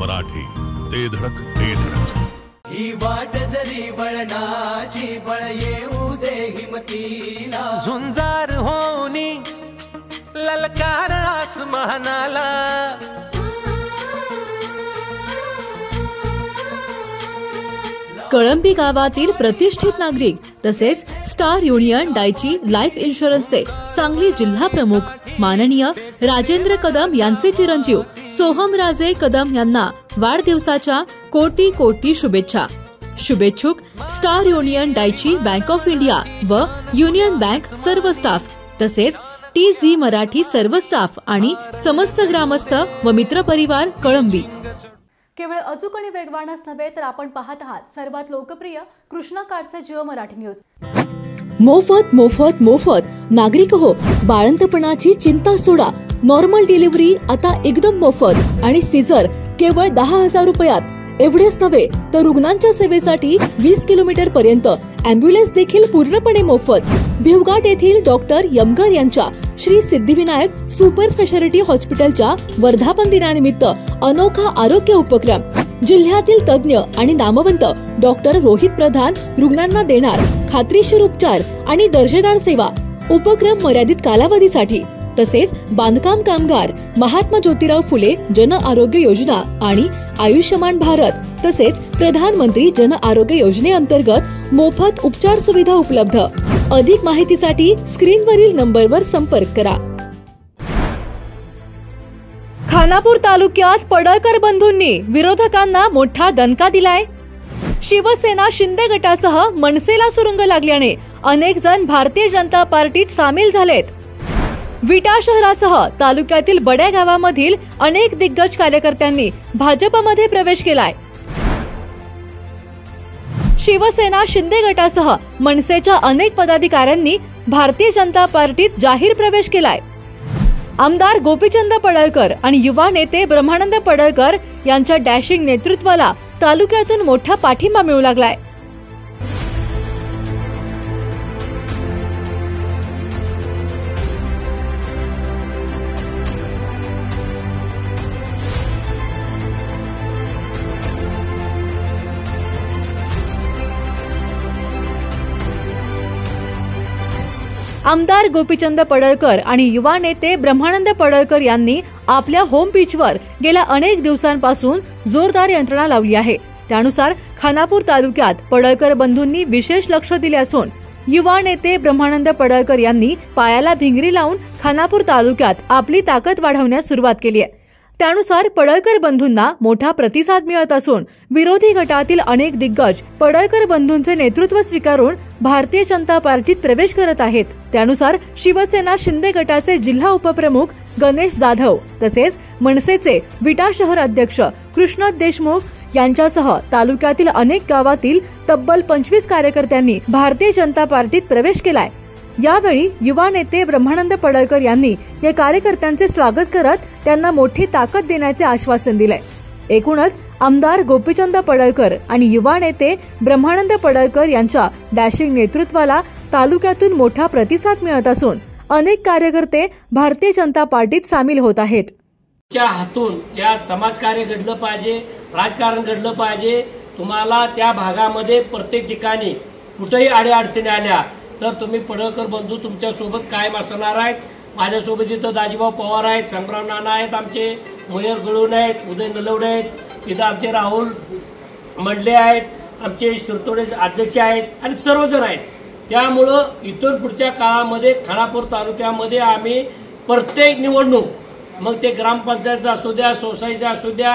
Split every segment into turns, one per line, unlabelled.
मराठी, ते धडक ते धडक.
ही वाट जरी वळणाची, बळ येऊ दे हिमतीला.
झुंजार होनी ललकार आसमानाला.
कळंबी गावातील प्रतिष्ठित नागरिक तसेच स्टार युनियन डायची लाईफ इन्शुरन्सचे सांगली जिल्हा प्रमुख माननीय राजेंद्र कदम यांचे चिरंजीव सोहमराजे कदम यांना वाढदिवसाच्या कोटी कोटी शुभेच्छा. शुभेच्छुक star union Daiichi bank of India व युनियन बँक सर्व स्टाफ तसेच TZ मराठी सर्व स्टाफ आणि समस्त ग्रामस्थ व मित्रपरिवार कळंबी.
केवळ अचूक आणि वेगवानच नव्हे तर आपण पाहत आहात सर्वात लोकप्रिय कृष्णा काडसे जिओ मराठी न्यूज.
मोफत मोफत मोफत नागरिक हो, बाळंतपणाची चिंता सोडा. नॉर्मल डिलिव्हरी आता एकदम मोफत आणि सीझर केवळ 10,000 रुपयात. एवढेच नव्हे तर रुग्णांच्या सेवेसाठी 20 किलोमीटर पर्यंत अँब्युलन्स देखील पूर्णपणे मोफत. भिवघाट येथील डॉक्टर यमगर यांच्या श्री सिद्धिविनायक सुपर स्पेशालिटी हॉस्पिटलच्या वर्धापन दिनानिमित्त अनोखा आरोग्य उपक्रम. जिल्ह्यातील तज्ञ आणि नामवंत डॉक्टर रोहित प्रधान रुग्णांना देणार खात्रीशीर उपचार आणि दर्जेदार सेवा. उपक्रम मर्यादित कालावधीसाठी. तसेच बांधकाम कामगार, महात्मा ज्योतिराव फुले जन आरोग्य योजना आणि आयुष्यमान भारत तसेच प्रधानमंत्री जन आरोग्य योजनेअंतर्गत मोफत उपचार सुविधा उपलब्ध. अधिक माहितीसाठी स्क्रीनवरील नंबरवर संपर्क करा. खानापूर तालुक्यात पडळकर बंधूंनी विरोधकांना मोठा दणका दिलाय. शिवसेना शिंदे गटासह मनसेला सुरुंग लागल्याने अनेक जण भारतीय जनता पार्टीत सामील झालेत. विटा शहरासह तालुक्यातील बड्या गावामधील अनेक दिग्गज कार्यकर्त्यांनी भाजपमध्ये प्रवेश केलाय. शिवसेना शिंदे गटासह मनसेच्या अनेक पदाधिकाऱ्यांनी भारतीय जनता पार्टीत जाहीर प्रवेश केलाय. आमदार गोपीचंद पडळकर आणि युवा नेते ब्रह्मानंद पडळकर यांच्या डॅशिंग नेतृत्वाला तालुक्यातून मोठा पाठिंबा मिळू लागलाय. आमदार गोपीचंद पडळकर आणि युवा नेते ब्रह्मानंद पडळकर यांनी आपल्या होम पिचवर गेल्या अनेक दिवसांपासून जोरदार यंत्रणा लावली आहे. त्यानुसार खानापूर तालुक्यात पडळकर बंधूंनी विशेष लक्ष दिले असून युवा नेते ब्रह्मानंद पडळकर यांनी पायाला भिंगरी लावून खानापूर तालुक्यात आपली ताकद वाढवण्यास सुरुवात केली आहे. त्यानुसार पडळकर बंधूंना मोठा प्रतिसाद मिळत असून विरोधी गटातील अनेक दिग्गज पडळकर बंधूंचे नेतृत्व स्वीकारून भारतीय जनता पार्टीत प्रवेश करत आहेत. त्यानुसार शिवसेना शिंदे गटाचे जिल्हा उपप्रमुख गणेश जाधव तसेच मनसेचे विटा शहर अध्यक्ष कृष्ण देशमुख यांच्यासह तालुक्यातील अनेक गावातील तब्बल 25 कार्यकर्त्यांनी भारतीय जनता पार्टीत प्रवेश केलाय. यावेळी युवा नेते ब्रह्मानंद पडळकर यांनी या कार्यकर्त्यांचे स्वागत करत त्यांना मोठी ताकद देण्याचे आश्वासन दिले. एकूणच आमदार गोपीचंद पडळकर आणि युवा नेते ब्रह्मानंद पडळकर यांच्या डॅशिंग नेतृत्वाला तालुक्यातून मोठा प्रतिसाद मिळत असून अनेक कार्यकर्ते भारतीय जनता पार्टीत सामील होत आहेत.
च्या हातून या समाजकार्य घडलं पाहिजे, राजकारण घडलं पाहिजे. तुम्हाला त्या भागामध्ये प्रत्येक ठिकाणी कुठेही अडचणी आल्या तर तुम्ही पडळकर बंधू तुमच्या सोबत कायम असणार आहेत. माझ्यासोबत इथं दाजीभाऊ पवार आहेत, संग्राम नाना आहेत, आमचे मयूर गळून आहेत, उदय नलवडे आहेत, इथं आमचे राहुल मंडले आहेत, आमचे शिरतोडे अध्यक्ष आहेत आणि सर्वजण आहेत. त्यामुळं इथून पुढच्या काळामध्ये खानापूर तालुक्यामध्ये आम्ही प्रत्येक निवडणूक मग ते ग्रामपंचायत असू द्या, सोसायटी असू द्या,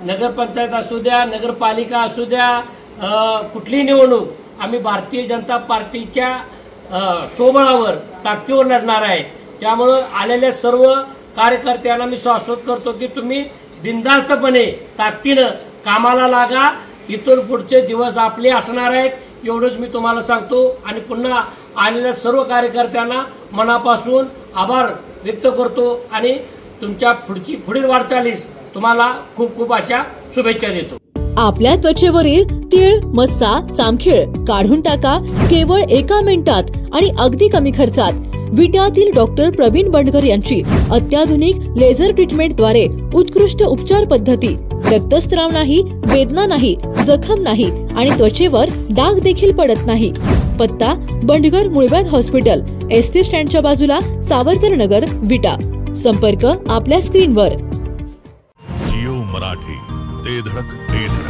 नगरपंचायत असू द्या, नगरपालिका असू द्या, कुठलीही निवडणूक आम्ही भारतीय जनता पार्टीच्या सोबळावर ताकदीवर लढणार आहे. त्यामुळं आलेल्या सर्व कार्यकर्त्यांना मी शाश्वत करतो की तुम्ही बिनधास्तपणे ताकदीनं कामाला लागा. इथून पुढचे दिवस आपले असणार आहेत एवढंच मी तुम्हाला सांगतो. आणि पुन्हा आलेल्या सर्व कार्यकर्त्यांना मनापासून आभार व्यक्त करतो आणि तुमच्या पुढील वाटचालीस तुम्हाला खूप खूप अशा शुभेच्छा देतो.
आपल्या त्वचेवरील तीळ, मस्सा, चामखीळ काढून टाका केवळ 1 मिनिटात आणि अगदी कमी खर्चात. विट्यातील डॉक्टर प्रवीण बंडकर यांची अत्याधुनिक लेझर ट्रीटमेंटद्वारे उत्कृष्ट उपचार पद्धती. रक्तस्राव नाही, वेदना नाही, जखम नाही आणि त्वचेवर डाग देखील पडत नाही. पत्ता बंडगर मुळव्याध हॉस्पिटल, एसटी स्टँडच्या बाजूला, सावरकर नगर, विटा. संपर्क आपल्या स्क्रीनवर.
जिओ मराठी, ते धडक ते धडक.